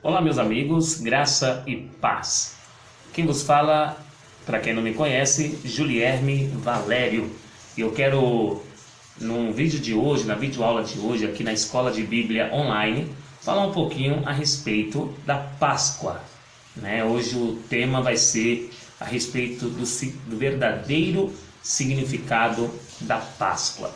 Olá, meus amigos, graça e paz. Quem vos fala, para quem não me conhece, Julierme Valério. E eu quero, num vídeo de hoje, na videoaula de hoje, aqui na Escola de Bíblia Online, falar um pouquinho a respeito da Páscoa. Hoje o tema vai ser a respeito do verdadeiro significado da Páscoa.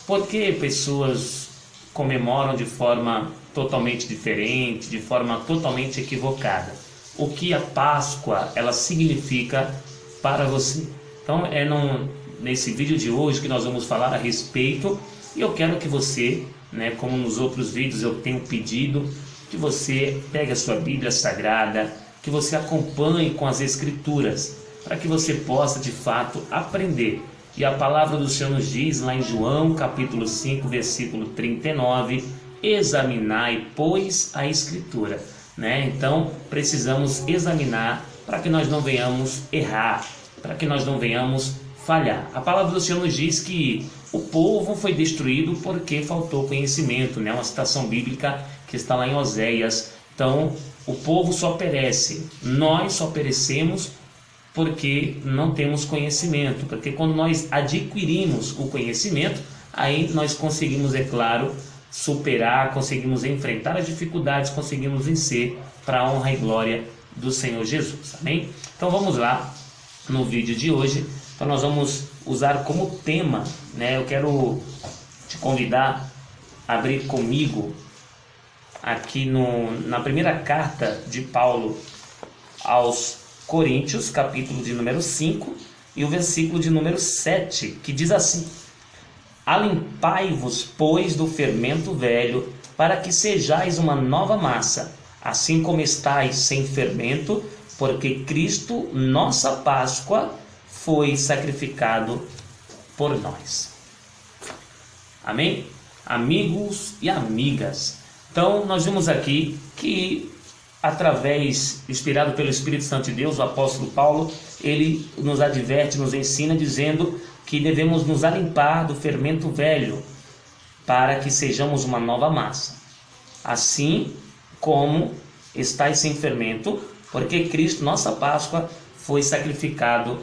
Por que pessoas comemoram de forma totalmente diferente, de forma totalmente equivocada? O que a Páscoa ela significa para você? Então nesse vídeo de hoje que nós vamos falar a respeito, e eu quero que você, como nos outros vídeos eu tenho pedido, que você pegue a sua Bíblia Sagrada, que você acompanhe com as Escrituras, para que você possa de fato aprender. E a palavra do Senhor nos diz lá em João capítulo 5, versículo 39, examinai, pois, a Escritura. Então precisamos examinar para que nós não venhamos errar, para que nós não venhamos falhar. A palavra do Senhor nos diz que o povo foi destruído porque faltou conhecimento, uma citação bíblica que está lá em Oséias. Então o povo só perece, nós só perecemos porque não temos conhecimento, porque quando nós adquirimos o conhecimento, aí nós conseguimos, é claro, superar, conseguimos enfrentar as dificuldades, conseguimos vencer para a honra e glória do Senhor Jesus, amém? Então vamos lá, no vídeo de hoje, então nós vamos usar como tema, eu quero te convidar a abrir comigo aqui na primeira carta de Paulo aos Coríntios, capítulo de número 5 e o versículo de número 7, que diz assim: alimpai-vos, pois, do fermento velho, para que sejais uma nova massa, assim como estáis sem fermento, porque Cristo, nossa Páscoa, foi sacrificado por nós. Amém? Amigos e amigas, então nós vimos aqui que inspirado pelo Espírito Santo de Deus, o apóstolo Paulo, ele nos adverte, nos ensina, dizendo que devemos nos alimpar do fermento velho, para que sejamos uma nova massa, assim como estáis sem fermento, porque Cristo, nossa Páscoa, foi sacrificado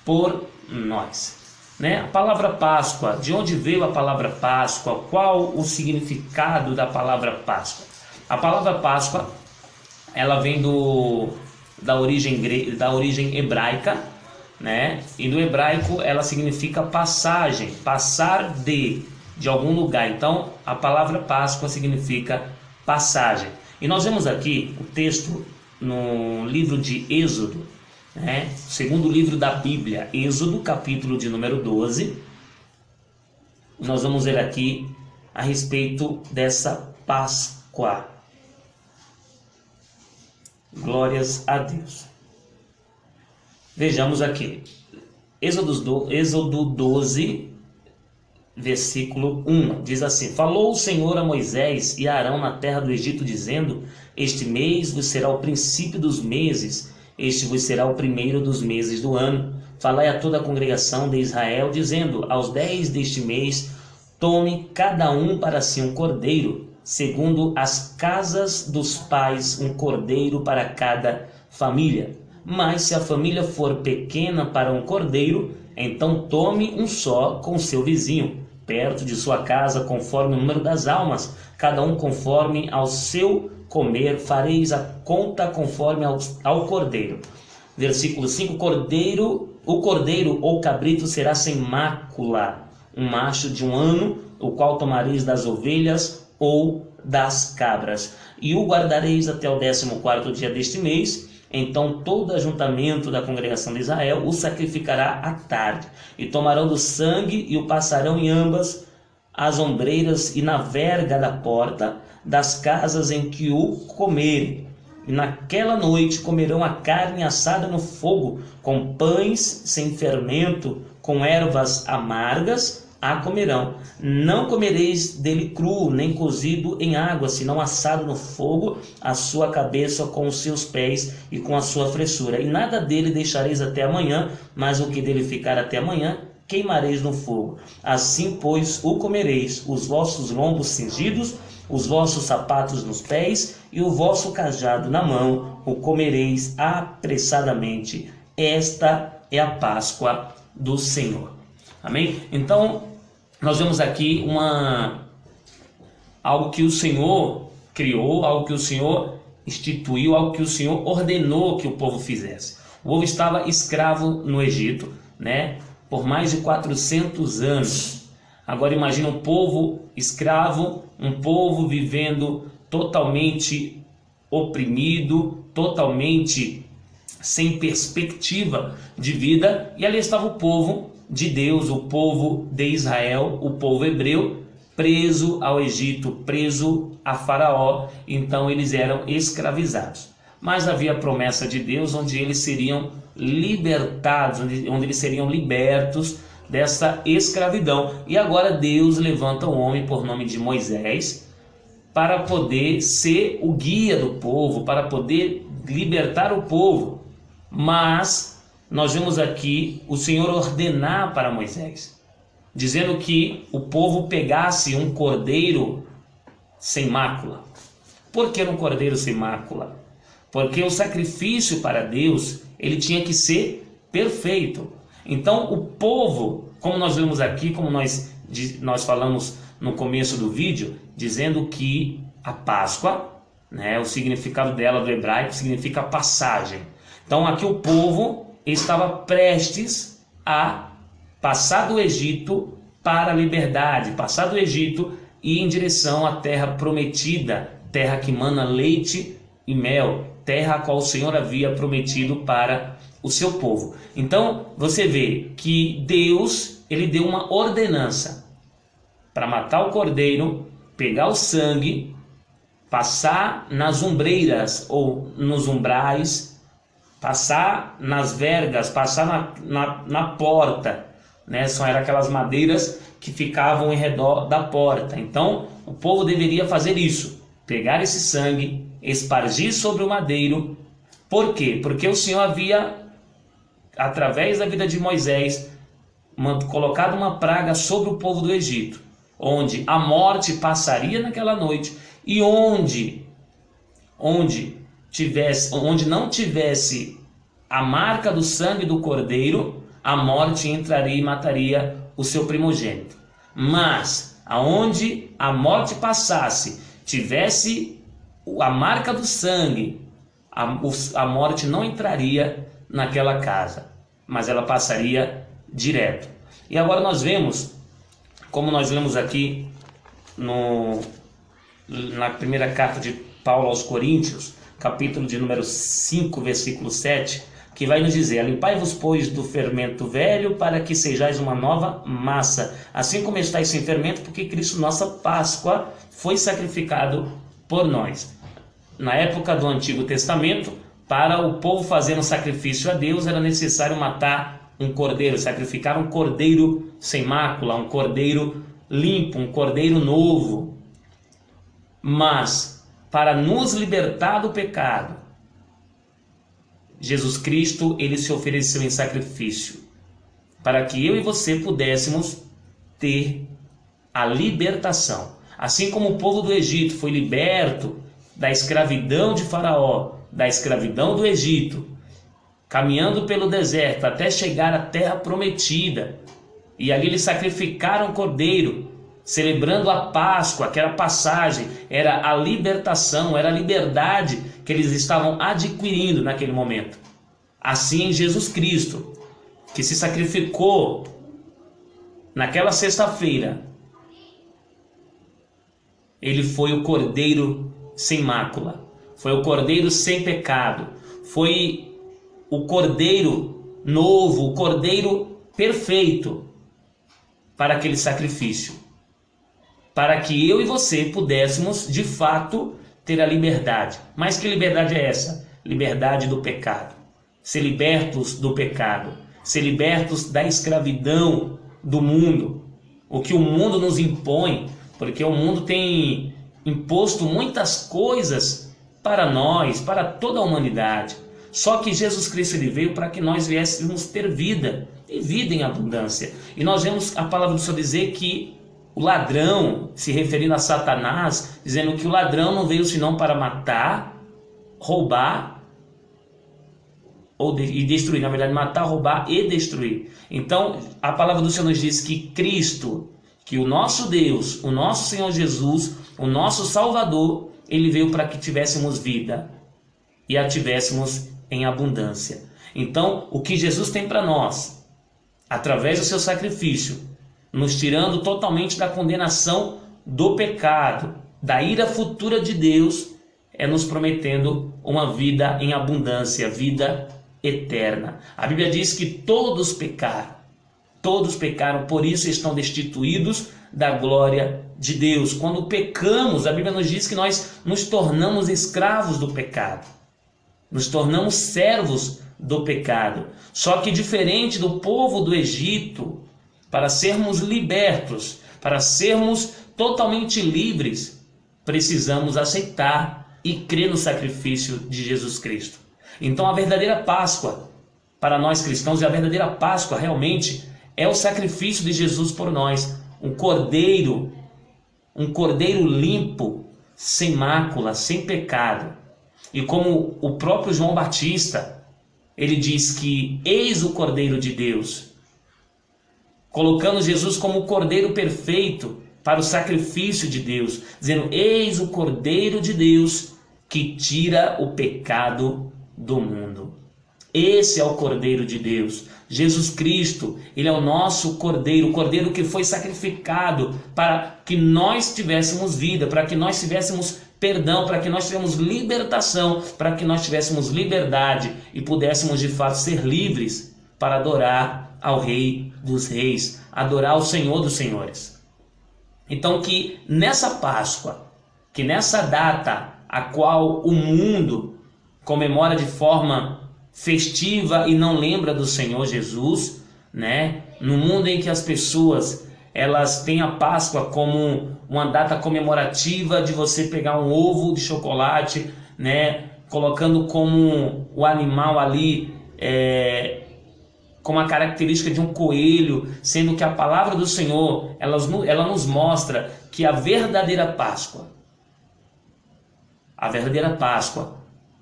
por nós. A palavra Páscoa, de onde veio a palavra Páscoa? Qual o significado da palavra Páscoa? A palavra Páscoa, ela vem da origem hebraica, e no hebraico ela significa passagem, passar de algum lugar. Então a palavra Páscoa significa passagem. E nós vemos aqui o texto no livro de Êxodo, segundo livro da Bíblia, Êxodo, capítulo de número 12. Nós vamos ver aqui a respeito dessa Páscoa. Glórias a Deus. Vejamos aqui. Êxodo 12, versículo 1. Diz assim: falou o Senhor a Moisés e a Arão na terra do Egito, dizendo: este mês vos será o princípio dos meses, este vos será o primeiro dos meses do ano. Falai a toda a congregação de Israel, dizendo: aos 10 deste mês, tome cada um para si um cordeiro, segundo as casas dos pais, um cordeiro para cada família. Mas se a família for pequena para um cordeiro, então tome um só com seu vizinho, perto de sua casa, conforme o número das almas, cada um conforme ao seu comer, fareis a conta conforme ao cordeiro. Versículo 5, o cordeiro ou cabrito será sem mácula, um macho de 1 ano, o qual tomareis das ovelhas ou das cabras, e o guardareis até o 14º dia deste mês. Então todo ajuntamento da congregação de Israel o sacrificará à tarde, e tomarão do sangue e o passarão em ambas as ombreiras e na verga da porta das casas em que o comerem. E naquela noite comerão a carne assada no fogo, com pães sem fermento, com ervas amargas a comerão. Não comereis dele cru, nem cozido em água, senão assado no fogo, a sua cabeça com os seus pés e com a sua fressura. E nada dele deixareis até amanhã, mas o que dele ficar até amanhã, queimareis no fogo. Assim, pois, o comereis, os vossos lombos cingidos os vossos sapatos nos pés e o vosso cajado na mão, o comereis apressadamente. Esta é a Páscoa do Senhor. Amém? Então, nós vemos aqui algo que o Senhor criou, algo que o Senhor instituiu, algo que o Senhor ordenou que o povo fizesse. O povo estava escravo no Egito, né, por mais de 400 anos. Agora imagina um povo escravo, um povo vivendo totalmente oprimido, totalmente sem perspectiva de vida, e ali estava o povo de Deus, o povo de Israel, o povo hebreu, preso ao Egito, preso a Faraó. Então eles eram escravizados. Mas havia a promessa de Deus onde eles seriam libertados, onde eles seriam libertos dessa escravidão. E agora Deus levanta um homem por nome de Moisés para poder ser o guia do povo, para poder libertar o povo. Mas nós vemos aqui o Senhor ordenar para Moisés, dizendo que o povo pegasse um cordeiro sem mácula. Por que um cordeiro sem mácula? Porque o sacrifício para Deus, ele tinha que ser perfeito. Então o povo, como nós vemos aqui, como nós falamos no começo do vídeo, dizendo que a Páscoa, né, o significado dela do hebraico significa passagem. Então aqui o povo estava prestes a passar do Egito para a liberdade, passar do Egito e ir em direção à terra prometida, terra que mana leite e mel, terra a qual o Senhor havia prometido para o seu povo. Então você vê que Deus, ele deu uma ordenança para matar o cordeiro, pegar o sangue, passar nas ombreiras ou nos umbrais, passar nas vergas, passar na porta, né? Eram aquelas madeiras que ficavam em redor da porta. Então o povo deveria fazer isso, pegar esse sangue, espargir sobre o madeiro. Por quê? Porque o Senhor havia, através da vida de Moisés, colocado uma praga sobre o povo do Egito, onde a morte passaria naquela noite, e onde não tivesse a marca do sangue do cordeiro, a morte entraria e mataria o seu primogênito. Mas aonde a morte passasse, tivesse a marca do sangue, a morte não entraria naquela casa, mas ela passaria direto. E agora nós vemos, como nós lemos aqui na primeira carta de Paulo aos Coríntios, capítulo de número 5, versículo 7, que vai nos dizer: limpai-vos, pois, do fermento velho, para que sejais uma nova massa, assim como estáis sem fermento, porque Cristo, nossa Páscoa, foi sacrificado por nós. Na época do Antigo Testamento, para o povo fazer um sacrifício a Deus, era necessário matar um cordeiro, sacrificar um cordeiro sem mácula, um cordeiro limpo, um cordeiro novo. Mas, para nos libertar do pecado, Jesus Cristo, ele se ofereceu em sacrifício, para que eu e você pudéssemos ter a libertação. Assim como o povo do Egito foi liberto da escravidão de Faraó, da escravidão do Egito, caminhando pelo deserto até chegar à terra prometida, e ali eles sacrificaram o cordeiro, celebrando a Páscoa, que era a passagem, era a libertação, era a liberdade que eles estavam adquirindo naquele momento. Assim, Jesus Cristo, que se sacrificou naquela sexta-feira, ele foi o cordeiro sem mácula, foi o cordeiro sem pecado, foi o cordeiro novo, o cordeiro perfeito para aquele sacrifício, para que eu e você pudéssemos de fato ter a liberdade. Mas que liberdade é essa? Liberdade do pecado, ser libertos do pecado, ser libertos da escravidão do mundo, o que o mundo nos impõe, porque o mundo tem imposto muitas coisas para nós, para toda a humanidade. Só que Jesus Cristo, ele veio para que nós viéssemos ter vida, e vida em abundância. E nós vemos a palavra do Senhor dizer que o ladrão, se referindo a Satanás, dizendo que o ladrão não veio senão para matar, roubar e destruir. Na verdade, matar, roubar e destruir. Então, a palavra do Senhor nos diz que Cristo, que o nosso Deus, o nosso Senhor Jesus, o nosso Salvador, ele veio para que tivéssemos vida e a tivéssemos em abundância. Então, o que Jesus tem para nós, através do seu sacrifício, nos tirando totalmente da condenação do pecado, da ira futura de Deus, é nos prometendo uma vida em abundância, vida eterna. A Bíblia diz que todos pecaram, por isso estão destituídos da glória de Deus. Quando pecamos, a Bíblia nos diz que nós nos tornamos escravos do pecado, nos tornamos servos do pecado. Só que diferente do povo do Egito, para sermos libertos, para sermos totalmente livres, precisamos aceitar e crer no sacrifício de Jesus Cristo. Então a verdadeira Páscoa para nós cristãos, e a verdadeira Páscoa realmente é o sacrifício de Jesus por nós, um cordeiro limpo, sem mácula, sem pecado. E como o próprio João Batista, ele diz que eis o Cordeiro de Deus, colocando Jesus como o Cordeiro perfeito para o sacrifício de Deus, dizendo: eis o Cordeiro de Deus que tira o pecado do mundo. Esse é o Cordeiro de Deus. Jesus Cristo, ele é o nosso Cordeiro, o Cordeiro que foi sacrificado para que nós tivéssemos vida, para que nós tivéssemos perdão, para que nós tivéssemos libertação, para que nós tivéssemos liberdade e pudéssemos de fato ser livres para adorar ao Rei dos Reis, adorar ao Senhor dos Senhores. Então que nessa Páscoa, que nessa data a qual o mundo comemora de forma festiva e não lembra do Senhor Jesus, né? No mundo em que as pessoas elas têm a Páscoa como uma data comemorativa de você pegar um ovo de chocolate, né? Colocando como o animal ali com a característica de um coelho, sendo que a palavra do Senhor ela nos mostra que a verdadeira Páscoa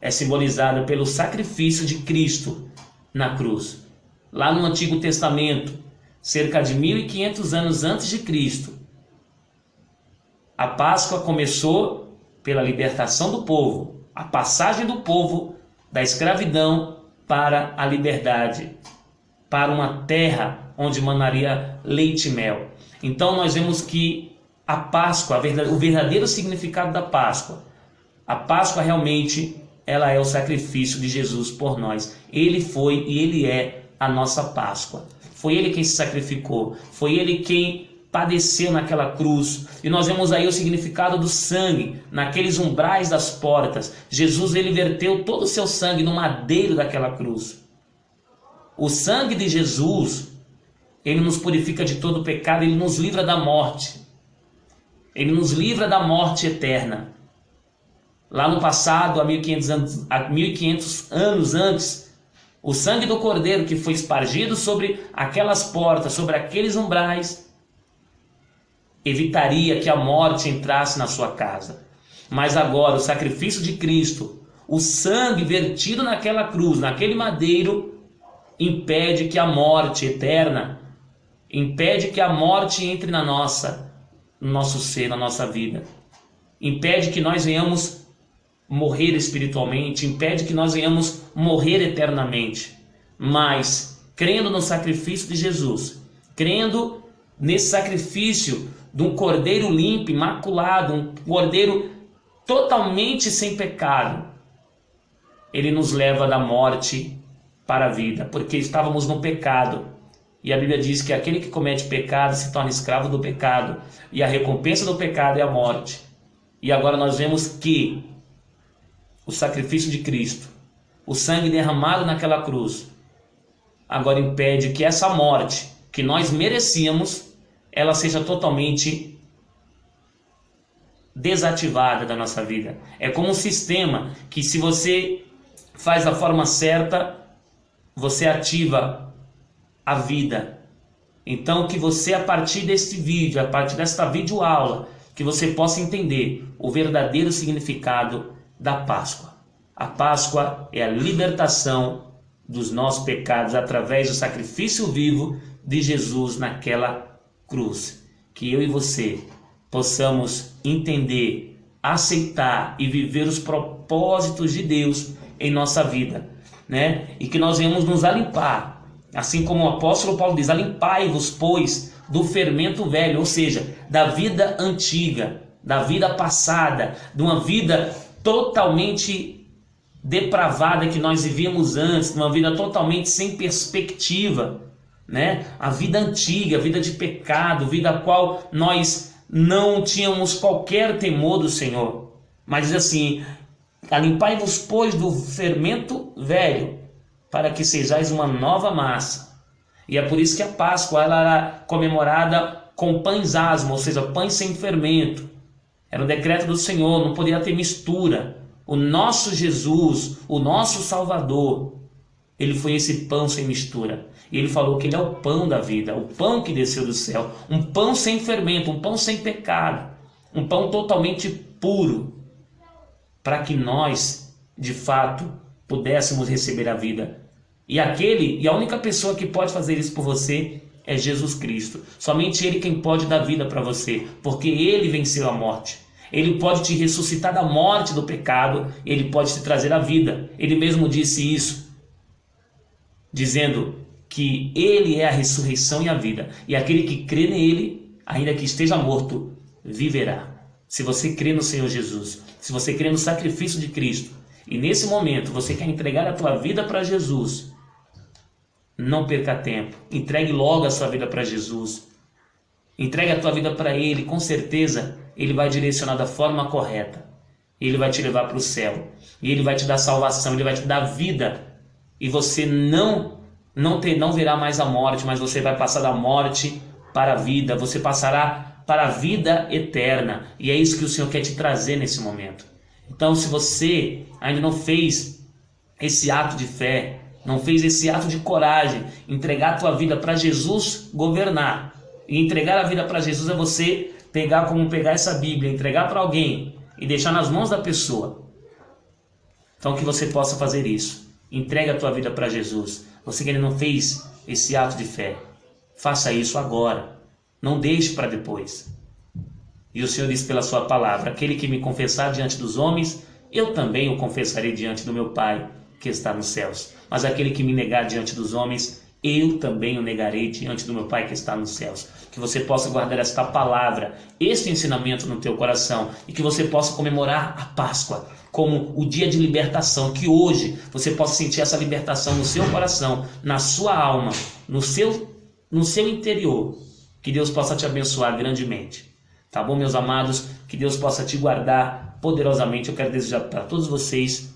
é simbolizada pelo sacrifício de Cristo na cruz. Lá no Antigo Testamento, cerca de 1500 anos antes de Cristo, a Páscoa começou pela libertação do povo, a passagem do povo da escravidão para a liberdade, para uma terra onde manaria leite e mel. Então nós vemos que a Páscoa, o verdadeiro significado da Páscoa, a Páscoa realmente ela é o sacrifício de Jesus por nós. Ele foi e ele é a nossa Páscoa. Foi ele quem se sacrificou, foi ele quem padeceu naquela cruz. E nós vemos aí o significado do sangue naqueles umbrais das portas. Jesus, ele verteu todo o seu sangue no madeiro daquela cruz. O sangue de Jesus, ele nos purifica de todo pecado, ele nos livra da morte. Ele nos livra da morte eterna. Lá no passado, há 1500 anos antes, o sangue do Cordeiro que foi espargido sobre aquelas portas, sobre aqueles umbrais, evitaria que a morte entrasse na sua casa. Mas agora o sacrifício de Cristo, o sangue vertido naquela cruz, naquele madeiro, impede que a morte eterna, impede que a morte entre no nosso ser, na nossa vida. Impede que nós venhamos morrer espiritualmente, impede que nós venhamos morrer eternamente. Mas, crendo no sacrifício de Jesus, crendo nesse sacrifício de um cordeiro limpo, imaculado, um cordeiro totalmente sem pecado, ele nos leva da morte para a vida, porque estávamos no pecado. E a Bíblia diz que aquele que comete pecado se torna escravo do pecado, e a recompensa do pecado é a morte. E agora nós vemos que o sacrifício de Cristo, o sangue derramado naquela cruz, agora impede que essa morte que nós merecíamos, ela seja totalmente desativada da nossa vida. É como um sistema que, se você faz da forma certa, você ativa a vida. Então que você, a partir deste vídeo, a partir desta videoaula, que você possa entender o verdadeiro significado da Páscoa. A Páscoa é a libertação dos nossos pecados através do sacrifício vivo de Jesus naquela cruz. Que eu e você possamos entender, aceitar e viver os propósitos de Deus em nossa vida, né? E que nós venhamos nos alimpar, assim como o apóstolo Paulo diz: alimpai-vos, pois, do fermento velho, ou seja, da vida antiga, da vida passada, de uma vida totalmente depravada que nós vivíamos antes, de uma vida totalmente sem perspectiva, né? A vida antiga, a vida de pecado, vida a qual nós não tínhamos qualquer temor do Senhor. Mas diz assim: alimpai-vos, pois, do fermento velho, para que sejais uma nova massa. E é por isso que a Páscoa ela era comemorada com pães asmos, ou seja, pães sem fermento. Era um decreto do Senhor, não podia ter mistura. O nosso Jesus, o nosso Salvador, ele foi esse pão sem mistura. E ele falou que ele é o pão da vida, o pão que desceu do céu, um pão sem fermento, um pão sem pecado, um pão totalmente puro, para que nós, de fato, pudéssemos receber a vida. E a única pessoa que pode fazer isso por você é Jesus Cristo. Somente Ele quem pode dar vida para você, porque Ele venceu a morte. Ele pode te ressuscitar da morte do pecado, Ele pode te trazer a vida. Ele mesmo disse isso, dizendo que Ele é a ressurreição e a vida. E aquele que crê nele, ainda que esteja morto, viverá. Se você crê no Senhor Jesus, se você crê no sacrifício de Cristo, e nesse momento você quer entregar a tua vida para Jesus, não perca tempo. Entregue logo a sua vida para Jesus. Entregue a tua vida para Ele. Com certeza Ele vai direcionar da forma correta. Ele vai te levar para o céu. E Ele vai te dar salvação. Ele vai te dar vida. E você não verá mais a morte, mas você vai passar da morte para a vida. Você passará para a vida eterna. E é isso que o Senhor quer te trazer nesse momento. Então, se você ainda não fez esse ato de fé, não fez esse ato de coragem, entregar a tua vida para Jesus governar. E entregar a vida para Jesus é você pegar essa Bíblia, entregar para alguém e deixar nas mãos da pessoa. Então que você possa fazer isso. Entregue a tua vida para Jesus. Você que ainda não fez esse ato de fé, faça isso agora. Não deixe para depois. E o Senhor diz pela sua palavra: aquele que me confessar diante dos homens, eu também o confessarei diante do meu Pai que está nos céus. Mas aquele que me negar diante dos homens, eu também o negarei diante do meu Pai que está nos céus. Que você possa guardar esta palavra, este ensinamento no teu coração, e que você possa comemorar a Páscoa como o dia de libertação, que hoje você possa sentir essa libertação no seu coração, na sua alma, no seu interior. Que Deus possa te abençoar grandemente. Tá bom, meus amados? Que Deus possa te guardar poderosamente. Eu quero desejar para todos vocês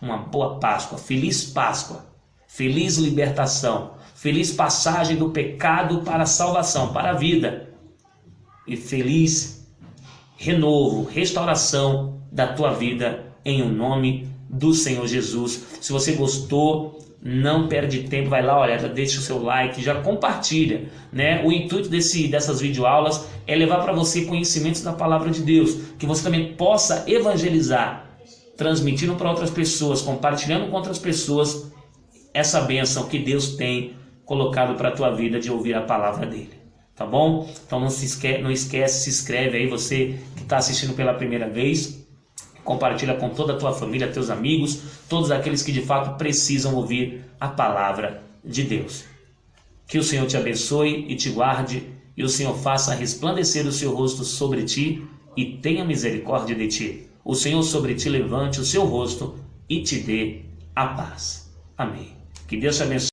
uma boa Páscoa, feliz libertação, feliz passagem do pecado para a salvação, para a vida, e feliz renovo, restauração da tua vida em o nome do Senhor Jesus. Se você gostou, não perde tempo, vai lá, olha, já deixa o seu like, já compartilha, né? O intuito dessas videoaulas é levar para você conhecimentos da palavra de Deus, que você também possa evangelizar, transmitindo para outras pessoas, compartilhando com outras pessoas essa bênção que Deus tem colocado para a tua vida de ouvir a palavra dele, tá bom? Então não esquece, se inscreve aí, você que está assistindo pela primeira vez, compartilha com toda a tua família, teus amigos, todos aqueles que de fato precisam ouvir a palavra de Deus. Que o Senhor te abençoe e te guarde, e o Senhor faça resplandecer o seu rosto sobre ti e tenha misericórdia de ti. O Senhor sobre ti levante o seu rosto e te dê a paz. Amém. Que Deus te abençoe.